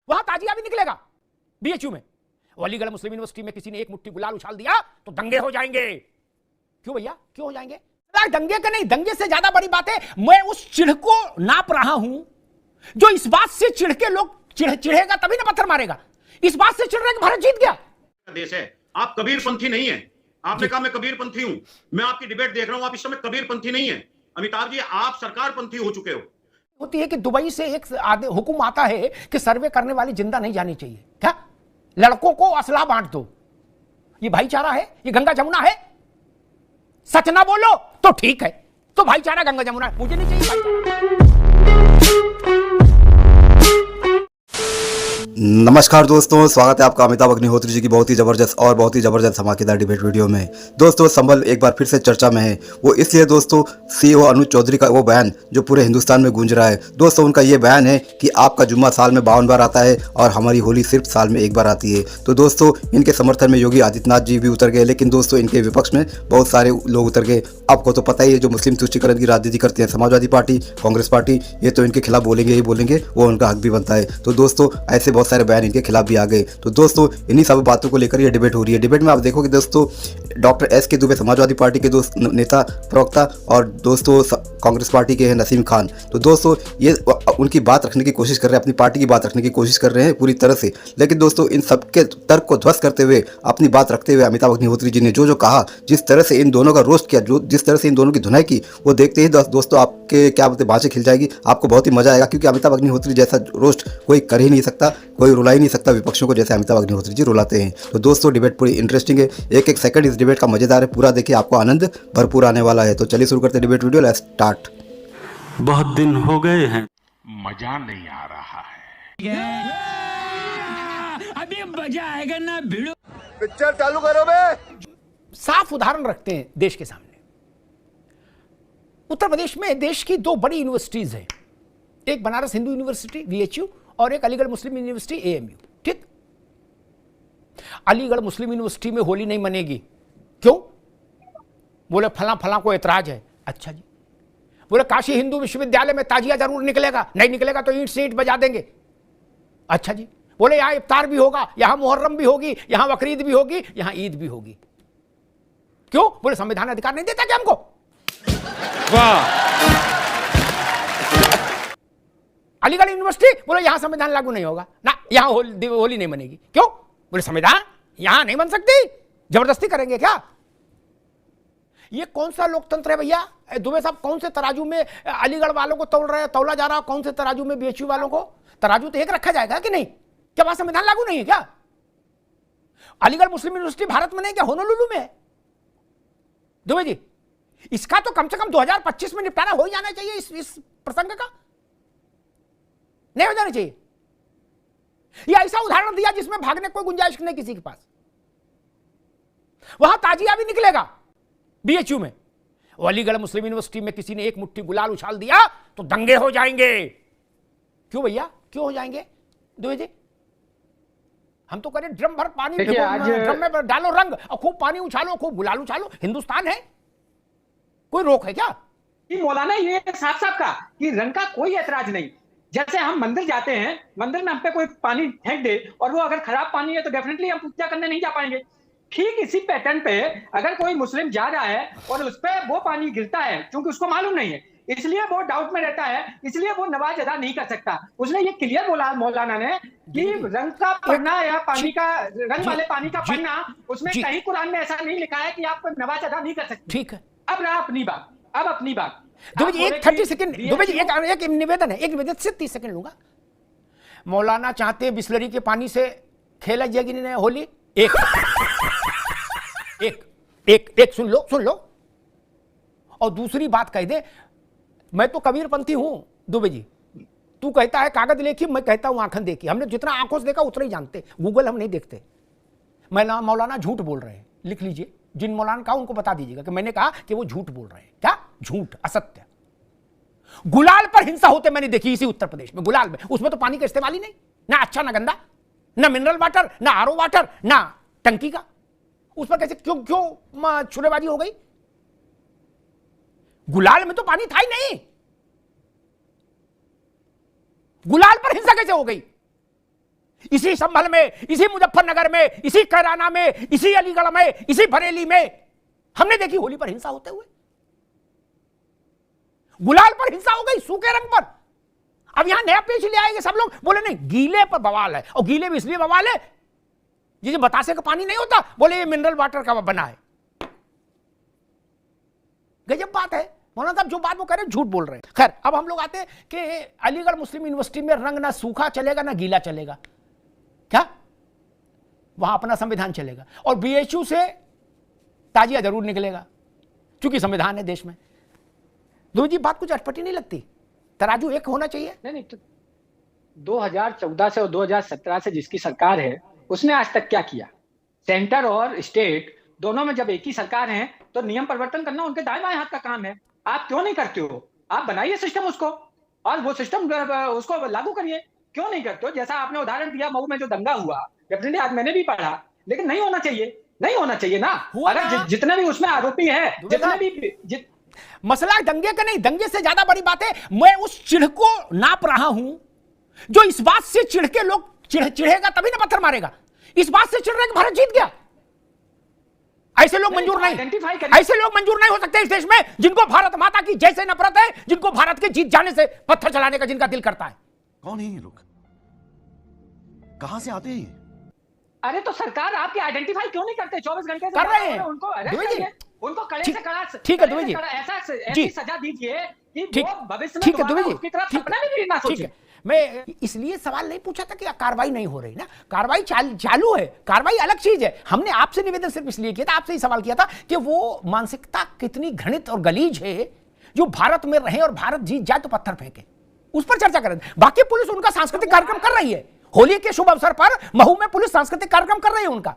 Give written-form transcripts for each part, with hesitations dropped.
वहां ताजिया भी निकलेगा बीएचयू में। अलीगढ़ मुस्लिम यूनिवर्सिटी में किसी ने एक मुट्ठी गुलाल उछाल दिया तो दंगे हो जाएंगे। क्यों भैया, क्यों हो जाएंगे? दंगे का नहीं, दंगे से ज्यादा बड़ी बात है, मैं उस चिढ़ को नाप रहा हूं जो इस बात से चिढ़ के लोग चिढ़ेगा तभी ना पत्थर मारेगा। इस बात से चिढ़ रहे कि भारत जीत गया। देश है, आप कबीरपंथी नहीं है। आपने कहा मैं कबीरपंथी हूं, मैं आपकी डिबेट देख रहा हूं, आप इस समय कबीरपंथी नहीं है। अमिताभ जी, आप सरकारपंथी हो चुके हो। होती है कि दुबई से एक हुक्म आता है कि सर्वे करने वाली जिंदा नहीं जानी चाहिए। क्या? लड़कों को असला बांट दो। ये भाईचारा है? ये गंगा जमुना है? सच ना बोलो तो ठीक है, तो भाईचारा गंगा जमुना है, मुझे नहीं चाहिए भाईचारा। नमस्कार दोस्तों, स्वागत है आपका अमिताभ अग्निहोत्री जी की बहुत ही ज़बरदस्त धमाकेदार डिबेट वीडियो में। दोस्तों, संभल एक बार फिर से चर्चा में है। वो इसलिए दोस्तों, सीईओ अनुज चौधरी का वो बयान जो पूरे हिंदुस्तान में गूंज रहा है। दोस्तों, उनका ये बयान है कि आपका जुम्मा साल में 52 बार आता है और हमारी होली सिर्फ साल में एक बार आती है। तो दोस्तों, इनके समर्थन में योगी आदित्यनाथ जी भी उतर गए, लेकिन दोस्तों इनके विपक्ष में बहुत सारे लोग उतर गए। आपको तो पता ही है, जो मुस्लिम तुष्टीकरण की राजनीति करते हैं, समाजवादी पार्टी, कांग्रेस पार्टी, ये तो इनके खिलाफ बोलेंगे ही बोलेंगे, वो उनका हक भी बनता है। तो दोस्तों, ऐसे बहुत सारे बयान इनके खिलाफ भी आ गए। तो दोस्तों, इन्हीं सब बातों को लेकर ये डिबेट हो रही है। डिबेट में आप देखोगे दोस्तों, doctor S K. Dubey Samajwadi party के दोस्त नेता प्रवक्ता और दोस्तों कांग्रेस पार्टी के हैं नसीम खान। तो दोस्तों, ये उनकी बात रखने की कोशिश कर रहे हैं, अपनी पार्टी की बात रखने की कोशिश कर रहे हैं पूरी तरह से। लेकिन दोस्तों, इन सबके तर्क को ध्वस्त करते हुए, अपनी बात रखते हुए अमिताभ अग्निहोत्री जी ने जो कहा, जिस तरह से इन दोनों का रोस्ट किया, जिस तरह से इन दोनों की धुनाई की, वो देखते ही दोस्तों आपके क्या बोलते बाँचें खिल जाएगी। आपको बहुत ही मजा आएगा, क्योंकि अमिताभ अग्निहोत्री जैसा रोस्ट कोई कर ही नहीं सकता, कोई रुला ही नहीं सकता विपक्षों को जैसे अमिताभ अग्निहोत्री जी रुलाते हैं। तो दोस्तों, डिबेट पूरी इंटरेस्टिंग है, एक एक सेकंड इस डिबेट का मजेदार है, पूरा देखिए, आपको आनंद भरपूर आने वाला है। तो चलिए शुरू करते हैं डिबेट वीडियो। Let's start. बहुत दिन हो गए हैं, मजा नहीं आ रहा है। अभी मजा आएगा ना भिड़ो। पिक्चर चालू करो बे। साफ उदाहरण रखते हैं देश के सामने। उत्तर प्रदेश में देश की दो बड़ी यूनिवर्सिटीज हैं, एक बनारस हिंदू यूनिवर्सिटी बीएचयू और एक अलीगढ़ मुस्लिम यूनिवर्सिटी एएमयू। ठीक, अलीगढ़ मुस्लिम यूनिवर्सिटी में होली नहीं मनेगी। क्यों? बोले फला फला को ऐतराज है। अच्छा जी। बोले काशी हिंदू विश्वविद्यालय में ताजिया जरूर निकलेगा, नहीं निकलेगा तो ईंट से ईंट बजा देंगे। अच्छा जी। बोले यहां इफ्तार भी होगा, यहां मुहर्रम भी होगी, यहां बकरीद भी होगी, यहां ईद भी होगी। क्यों? बोले संविधान अधिकार नहीं देता क्या हमको? वाह। अलीगढ़ यूनिवर्सिटी बोले यहां संविधान लागू नहीं होगा ना, यहां होली नहीं मनेगी। क्यों? बोले संविधान यहां नहीं बन सकती, जबरदस्ती करेंगे क्या? ये कौन सा लोकतंत्र है भैया? दुबे साहब, कौन से तराजू में अलीगढ़ वालों को तौला जा रहा है, कौन से तराजू में बीएचयू वालों को? तराजू तो एक रखा जाएगा कि नहीं? क्या वहां संविधान लागू नहीं है क्या? अलीगढ़ मुस्लिम यूनिवर्सिटी भारत में नहीं, क्या होनोलुलु में है? दुबे जी, इसका तो कम से कम 2025 में निपटारा हो ही जाना चाहिए। इस प्रसंग का नहीं हो जाना चाहिए। यह ऐसा उदाहरण दिया जिसमें भागने कोई गुंजाइश नहीं किसी के पास। वहां ताजिया भी निकलेगा बीएचयू में। अलीगढ़ मुस्लिम यूनिवर्सिटी में किसी ने एक मुट्ठी गुलाल उछाल दिया तो दंगे हो जाएंगे। क्यों भैया, क्यों हो जाएंगे? दुबे जी, हम तो करें ड्रम भर पानी, ड्रम में डालो रंग और खूब पानी उछालो, खूब गुलाल उछालो। हिंदुस्तान है, कोई रोक है क्या? मौलाना ये साफ साफ कहा कि रंग का कोई ऐतराज नहीं। जैसे हम मंदिर जाते हैं, मंदिर में हम पे कोई पानी फेंक दे और वो अगर खराब पानी है तो डेफिनेटली हम पूजा करने नहीं जा पाएंगे। ठीक इसी पैटर्न पे अगर कोई मुस्लिम जा रहा है और उस पर वो पानी गिरता है, क्योंकि उसको मालूम नहीं है, इसलिए वो डाउट में रहता है, इसलिए वो नमाज अदा नहीं कर सकता। उसने ये क्लियर बोला मौलाना ने कि रंग का पढ़ना या पानी का, रंग वाले पानी का पढ़ना, उसमें कहीं कुरान में ऐसा नहीं लिखा है कि आप नमाज अदा नहीं कर सकते। ठीक है, अब रहा अपनी बात। अब अपनी बात दुबे जी, एक 30 सेकंड दुबे जी, एक निवेदन है, एक निवेदन से 30 सेकंड लूंगा। मौलाना चाहते हैं बिस्लरी के पानी से खेला जाएगी नहीं होली। एक सुन लो। और दूसरी बात कह दे, मैं तो कबीरपंथी हूं दुबे जी। तू कहता है कागज लेखी, मैं कहता हूं आंखें देखी। हमने जितना आंखों से देखा उतना ही जानते, गूगल हम नहीं देखते। मौलाना झूठ बोल रहे हैं, लिख लीजिए। जिन मौलाना कहा उनको बता दीजिएगा कि मैंने कहा कि वो झूठ बोल रहे हैं। क्या झूठ? असत्य। गुलाल पर हिंसा होते मैंने देखी इसी उत्तर प्रदेश में। गुलाल में, उसमें तो पानी का इस्तेमाल ही नहीं, ना अच्छा ना गंदा, ना मिनरल वाटर, ना आरओ वाटर, ना टंकी का। उस पर कैसे क्यों छुरेबाजी हो गई? गुलाल में तो पानी था ही नहीं, गुलाल पर हिंसा कैसे हो गई? इसी संभल में, इसी मुजफ्फरनगर में, इसी कैराना में, इसी अलीगढ़ में, इसी बरेली में हमने देखी होली पर हिंसा होते हुए। गुलाल पर हिंसा हो गई, सूखे रंग पर। अब यहां नया पेश ले आएंगे सब लोग, बोले नहीं गीले पर बवाल है, और गीले भी इसलिए बवाल है जिसे बतासे का पानी नहीं होता, बोले ये मिनरल वाटर का बना है। गजब बात है। मौलाना साहब जो बात वो कह रहे हैं झूठ बोल रहे हैं। खैर अब हम लोग आते हैं कि अलीगढ़ मुस्लिम यूनिवर्सिटी में रंग ना सूखा चलेगा ना गीला चलेगा, क्या वहां अपना संविधान चलेगा, और बीएचयू से ताजिया जरूर निकलेगा क्योंकि संविधान है देश में। दो जी बात कुछ अटपटी नहीं लगती, तराजू एक होना चाहिए। नहीं तो 2014 से और 2017 से जिसकी सरकार है उसने आज तक क्या किया? सेंटर और स्टेट दोनों में जब एक ही सरकार है तो नियम परिवर्तन करना उनके दाएं बाएं हाथ का काम है। आप क्यों नहीं करते हो? आप बनाइए सिस्टम उसको, और वो सिस्टम उसको लागू करिए। क्यों नहीं करते हो? जैसा आपने उदाहरण दिया मऊ में जो दंगा हुआ, डेफिनेटली आज मैंने भी पढ़ा, लेकिन नहीं होना चाहिए, नहीं होना चाहिए ना। अगर जितने भी उसमें आरोपी है, जितने भी मसला दंगे का नहीं, दंगे से ज्यादा बड़ी बात है मैं उस चिढ़ को नाप रहा हूं जो इस बात से चिढ़ के लोग चिढ़ेगा तभी ना पत्थर मारेगा। इस बात से चिढ़ रहे कि भारत जीत गया, ऐसे लोग मंजूर नहीं, ऐसे लोग मंजूर नहीं हो सकते इस देश में जिनको भारत माता की जैसे नफरत है, जिनको भारत के जीत जाने से पत्थर चलाने का जिनका दिल करता है। कौन है ये लोग? कहां से आते हैं? अरे तो सरकार आपकी आइडेंटिफाई क्यों नहीं करते? 24 घंटे से कर रहे हैं उनको अरेस्ट करिए, उनको कड़े से कड़ा, ठीक है दुबे जी, ऐसी सजा दीजिए कि वो भविष्य में ठीक है दुबे जी, उसकी तरफ सपना भी ना सोचे। मैं इसलिए सवाल नहीं पूछा था कि कार्रवाई नहीं हो रही ना, कार्रवाई चालू है, कार्रवाई अलग चीज है। हमने आपसे निवेदन सिर्फ इसलिए किया था, आपसे ही सवाल किया था कि वो मानसिकता कितनी घृणित और गलीज है जो भारत में रहे और भारत जीत जाए तो पत्थर फेंके, उस पर चर्चा करें। बाकी पुलिस उनका सांस्कृतिक कार्यक्रम कर रही है, होली के शुभ अवसर पर महू में पुलिस सांस्कृतिक कार्यक्रम कर रही है उनका।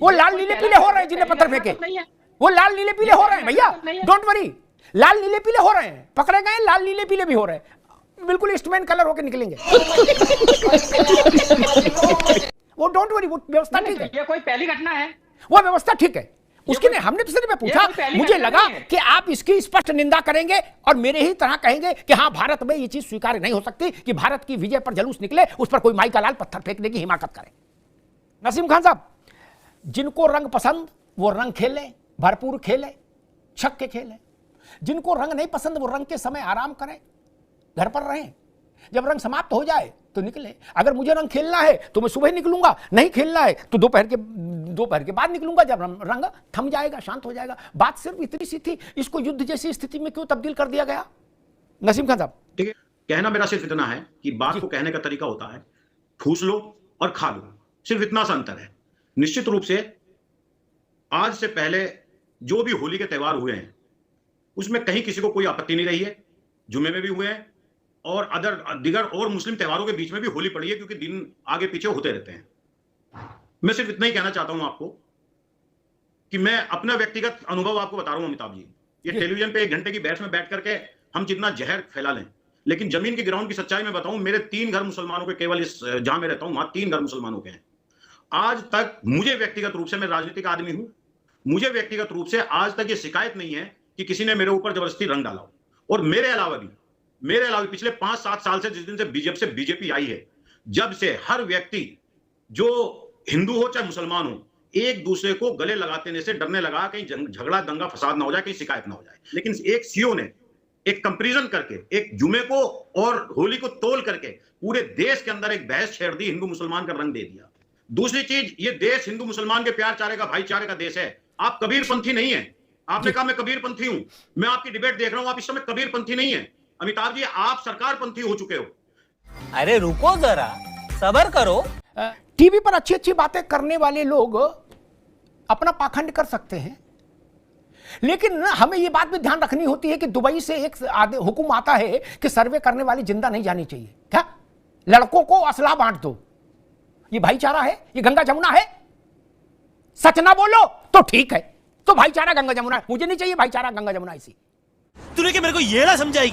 वो लाल नीले पीले हो रहे हैं जिन्हें पत्थर फेंके, वो लाल नीले पीले हो रहे हैं भैया, डोंट वरी, लाल नीले पीले हो रहे हैं, पकड़े गए लाल नीले पीले भी हो रहे हैं, बिल्कुल ईस्टमैन कलर होके निकलेंगे। वो डोंट वरी, वो व्यवस्था ठीक है, ये कोई पहली घटना है, वो व्यवस्था ठीक है उसकी नहीं। हमने तो सिर्फ पूछा, मुझे लगा कि आप इसकी स्पष्ट निंदा करेंगे और मेरे ही तरह कहेंगे कि हाँ भारत में ये चीज स्वीकार नहीं हो सकती कि भारत की विजय पर जुलूस निकले, उस पर कोई माई का लाल पत्थर फेंकने की हिमाकत करे। नसीम खान साहब, जिनको रंग पसंद वो रंग खेले, भरपूर खेले, छक्के खेले। जिनको रंग नहीं पसंद वो रंग के समय आराम करें, घर पर रहें, जब रंग समाप्त हो जाए तो निकले। अगर मुझे रंग खेलना है तो मैं सुबह निकलूंगा, नहीं खेलना है तो दोपहर के बाद निकलूंगा जब रंग थम जाएगा, शांत हो जाएगा। बात सिर्फ इतनी सी थी, इसको युद्ध जैसी स्थिति में क्यों तब्दील कर दिया गया? नसीम खान साहब, ठीक है, कहना मेरा सिर्फ इतना है कि बात को कहने का तरीका होता है ठूस लो और खा लो, सिर्फ इतना सा अंतर है। निश्चित रूप से आज से पहले जो भी होली के त्यौहार हुए हैं उसमें कहीं किसी को कोई आपत्ति नहीं रही है, जुमे में भी हुए हैं और दिगर और मुस्लिम त्योहारों के बीच में भी होली पड़ी है, क्योंकि दिन आगे पीछे होते रहते हैं। मैं सिर्फ इतना ही कहना चाहता हूं आपको कि मैं अपना व्यक्तिगत अनुभव आपको बता रहा हूं अमिताभ जी। ये टेलीविजन पे 1 घंटे की बहस में बैठ करके हम जितना जहर फैला लें, लेकिन जमीन की ग्राउंड की सच्चाई में बताऊं, मेरे 3 घर मुसलमानों के, केवल इस जहां मैं रहता हूं वहां 3 घर मुसलमानों के हैं। आज तक मुझे व्यक्तिगत रूप से, मैं राजनीतिक आदमी हूं, मुझे व्यक्तिगत रूप से आज तक ये शिकायत नहीं है कि किसी ने मेरे ऊपर जबरदस्ती रंग डाला हो। और मेरे अलावा भी पिछले 5-7 साल से, जिस दिन से बीजेपी आई है, जब से हर व्यक्ति जो हिंदू हो चाहे मुसलमान हो, एक दूसरे को गले लगाने से डरने लगा कहीं झगड़ा दंगा फसाद ना हो जाए, कहीं शिकायत ना हो जाए। लेकिन एक सीओ ने एक कंपैरिजन करके, एक जुमे को और होली को तोल करके पूरे देश के अंदर एक बहस छेड़ दी, हिंदू मुसलमान का रंग दे दिया। दूसरी चीज, ये देश हिंदू मुसलमान के प्यार चारे का, भाईचारे का देश है। आप कबीरपंथी नहीं है। आपने कहा मैं कबीरपंथी हूं, मैं आपकी डिबेट देख रहा हूं, आप इस समय कबीरपंथी नहीं है। अमिताभ जी, आप सरकारपंथी हो चुके हो। अरे रुको जरा, सब्र करो। टीवी पर अच्छी अच्छी बातें करने वाले लोग अपना पाखंड कर सकते हैं, लेकिन हमें यह बात भी ध्यान रखनी होती है कि दुबई से एक हुक्म आता है कि सर्वे करने वाली जिंदा नहीं जानी चाहिए। क्या लड़कों को असला बांट दो, ये भाईचारा है? ये गंगा जमुना है? सच ना बोलो तो ठीक है, तो भाईचारा गंगा जमुना, मुझे नहीं चाहिए भाईचारा गंगा जमुना ऐसी। तूने कि मेरे को ये ना समझाई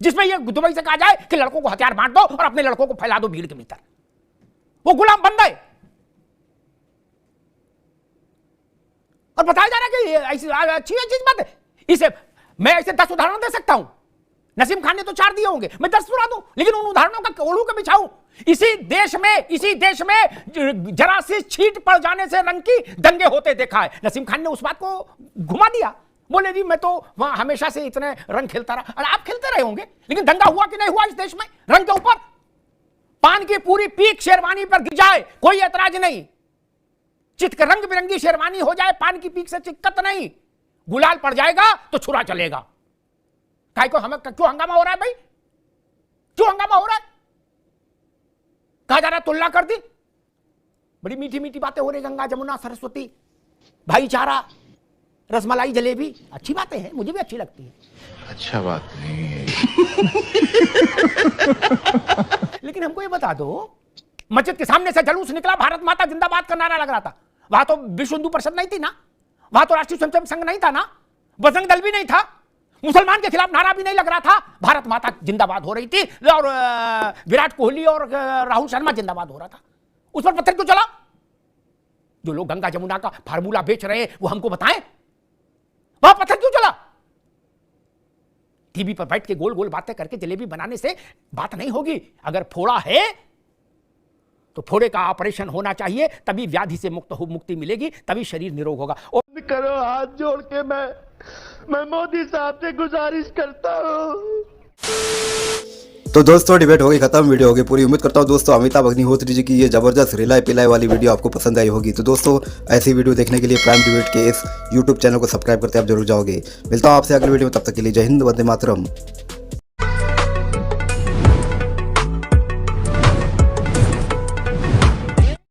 जिसमें ये दुबई से कहा जाए कि लड़कों को हथियार बांट दो और अपने लड़कों को फैला दो भीड़ के भीतर, वो गुलाम बन गए। और बताया जा रहा है कि ऐसी अच्छी चीज बात है। इसे मैं ऐसे 10 उदाहरण दे सकता हूं, नसीम खान ने तो 4 दिए होंगे, मैं 10 सुना दूं, लेकिन उन उदाहरणों का ओढ़ू के बिछाऊं इसी देश में जरा सी छींट पड़ जाने से रंग की दंगे होते देखा है। नसीम खान ने उस बात को घुमा दिया, बोले जी मैं तो वहां हमेशा से इतने रंग खेलता रहा। अरे आप खेलते रहे होंगे, लेकिन दंगा हुआ कि नहीं हुआ इस देश में रंग के ऊपर? पान की पूरी पीक शेरवानी पर गिर जाए कोई ऐतराज नहीं, चित्क रंग बिरंगी शेरवानी हो जाए, पान की पीक से चिक्कत नहीं, गुलाल पड़ जाएगा तो छुरा चलेगा। काय को हमें क्यों हंगामा हो रहा है भाई? क्यों हंगामा हो रहा है? कहा जा रहा है तुलना कर दी। बड़ी मीठी मीठी बातें हो रही, गंगा जमुना सरस्वती, भाईचारा, रसमलाई जलेबी, अच्छी बातें हैं, मुझे भी अच्छी लगती है। अच्छा बात नहीं है। लेकिन हमको ये बता दो, मस्जिद के सामने से जुलूस निकला, भारत माता जिंदाबाद का नारा लग रहा था, वहां तो विश्व हिंदू परिषद नहीं थी ना, वहां तो राष्ट्रीय स्वयंसेवक संघ नहीं था ना, बजरंग दल भी नहीं था, मुसलमान के खिलाफ नारा भी नहीं लग रहा था, भारत माता जिंदाबाद हो रही थी और विराट कोहली और राहुल शर्मा जिंदाबाद हो रहा था। उस पर पत्थर क्यों चला? जो लोग गंगा जमुना का फार्मूला बेच रहे हैं वो हमको बताएं, वहां पत्थर क्यों चला? टीवी पर बैठ के गोल गोल बातें करके जलेबी बनाने से बात नहीं होगी। अगर फोड़ा है तो फोड़े का ऑपरेशन होना चाहिए, तभी व्याधि से मुक्ति मिलेगी, तभी शरीर निरोग होगा। करो हाथ जोड़ के मैं मोदी साहब से गुजारिश करता हूँ। तो दोस्तों डिबेट हो गई खत्म, वीडियो हो गई पूरी। उम्मीद करता हूँ दोस्तों अमिताभ अग्निहोत्री जी की ये जबरदस्त रिलाई पिलाई वाली वीडियो आपको पसंद आई होगी। तो दोस्तों ऐसी वीडियो देखने के लिए प्राइम डिबेट के इस यूट्यूब चैनल को सब्सक्राइब करते आप जरूर जाओगे। मिलता हूँ आपसे अगली वीडियो में, तब तक के लिए जय हिंद, वंदे मातरम।